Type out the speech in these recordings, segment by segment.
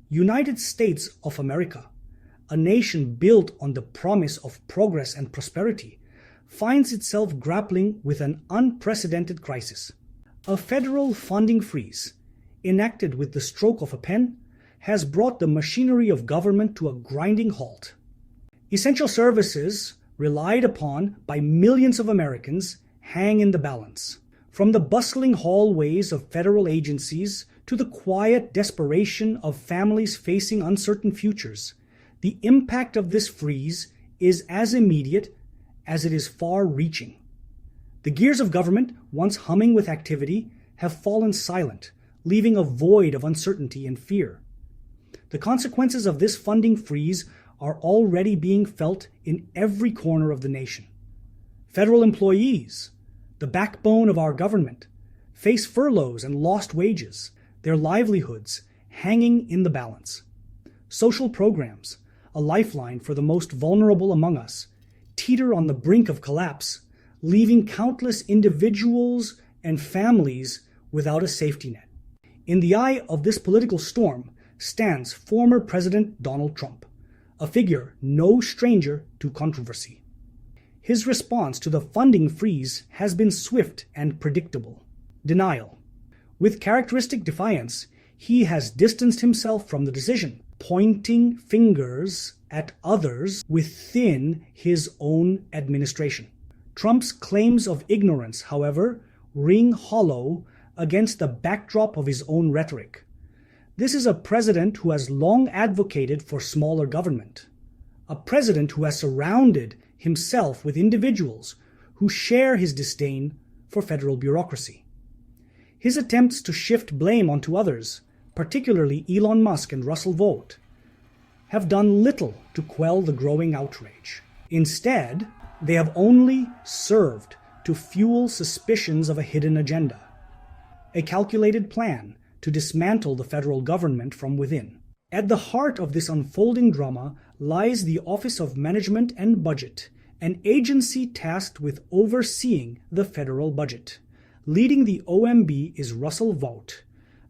United States of America, a nation built on the promise of progress and prosperity, finds itself grappling with an unprecedented crisis. A federal funding freeze, enacted with the stroke of a pen, has brought the machinery of government to a grinding halt. Essential services, relied upon by millions of Americans, hang in the balance. From the bustling hallways of federal agencies to the quiet desperation of families facing uncertain futures, the impact of this freeze is as immediate as it is far-reaching. The gears of government, once humming with activity, have fallen silent, leaving a void of uncertainty and fear. The consequences of this funding freeze are already being felt in every corner of the nation. Federal employees, the backbone of our government, face furloughs and lost wages, their livelihoods hanging in the balance. Social programs, a lifeline for the most vulnerable among us, teeter on the brink of collapse, leaving countless individuals and families without a safety net. In the eye of this political storm stands former President Donald Trump, a figure no stranger to controversy. His response to the funding freeze has been swift and predictable: denial. With characteristic defiance, he has distanced himself from the decision, pointing fingers at others within his own administration. Trump's claims of ignorance, however, ring hollow against the backdrop of his own rhetoric. This is a president who has long advocated for smaller government, a president who has surrounded himself with individuals who share his disdain for federal bureaucracy. His attempts to shift blame onto others, particularly Elon Musk and Russell Vought, have done little to quell the growing outrage. Instead, they have only served to fuel suspicions of a hidden agenda, a calculated plan to dismantle the federal government from within. At the heart of this unfolding drama lies the Office of Management and Budget, an agency tasked with overseeing the federal budget. Leading the OMB is Russell Vought,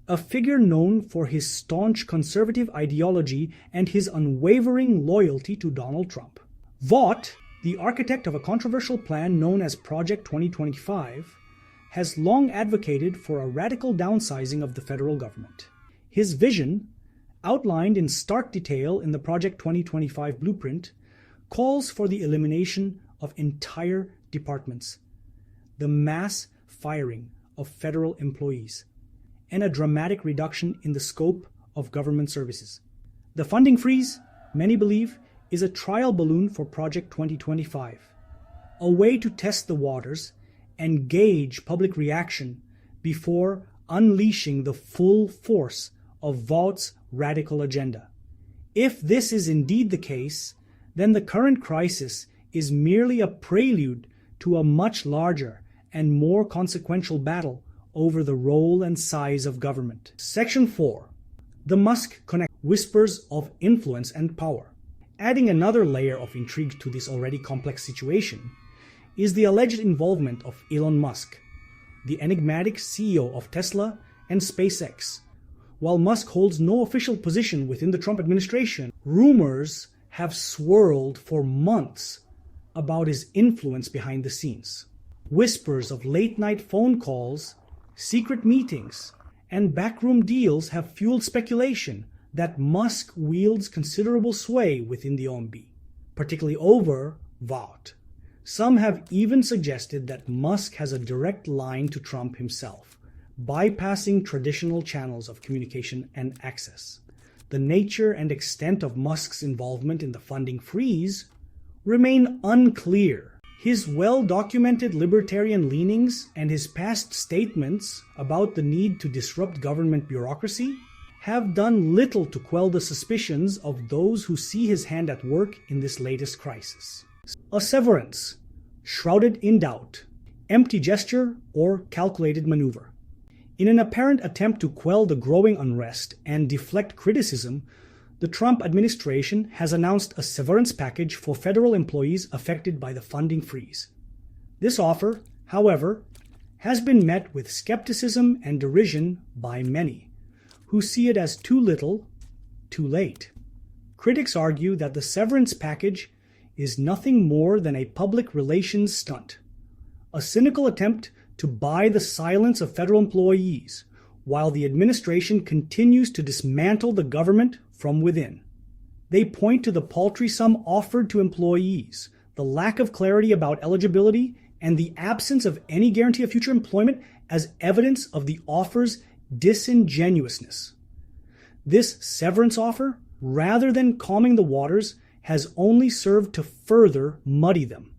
a figure known for his staunch conservative ideology and his unwavering loyalty to Donald Trump. Vought, the architect of a controversial plan known as Project 2025, has long advocated for a radical downsizing of the federal government. His vision, outlined in stark detail in the Project 2025 blueprint, calls for the elimination of entire departments, the mass firing of federal employees, and a dramatic reduction in the scope of government services. The funding freeze, many believe, is a trial balloon for Project 2025, a way to test the waters and gauge public reaction before unleashing the full force of Vaught's radical agenda. If this is indeed the case, then the current crisis is merely a prelude to a much larger and more consequential battle over the role and size of government. Section 4. The Musk Connect: Whispers of Influence and Power. Adding another layer of intrigue to this already complex situation is the alleged involvement of Elon Musk, the enigmatic CEO of Tesla and SpaceX. While Musk holds no official position within the Trump administration, rumors have swirled for months about his influence behind the scenes. Whispers of late-night phone calls, secret meetings, and backroom deals have fueled speculation that Musk wields considerable sway within the OMB, particularly over Vought. Some have even suggested that Musk has a direct line to Trump himself, bypassing traditional channels of communication and access. The nature and extent of Musk's involvement in the funding freeze remain unclear. His well-documented libertarian leanings and his past statements about the need to disrupt government bureaucracy have done little to quell the suspicions of those who see his hand at work in this latest crisis. A severance, shrouded in doubt, empty gesture, or calculated maneuver. In an apparent attempt to quell the growing unrest and deflect criticism, the Trump administration has announced a severance package for federal employees affected by the funding freeze. This offer, however, has been met with skepticism and derision by many, who see it as too little too late. Critics argue that the severance package is nothing more than a public relations stunt, a cynical attempt to buy the silence of federal employees, while the administration continues to dismantle the government from within. They point to the paltry sum offered to employees, the lack of clarity about eligibility, and the absence of any guarantee of future employment as evidence of the offer's disingenuousness. This severance offer, rather than calming the waters, has only served to further muddy them.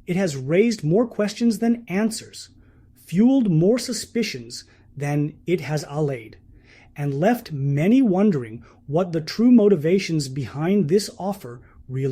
It has raised more questions than answers, fueled more suspicions than it has allayed, and left many wondering what the true motivations behind this offer really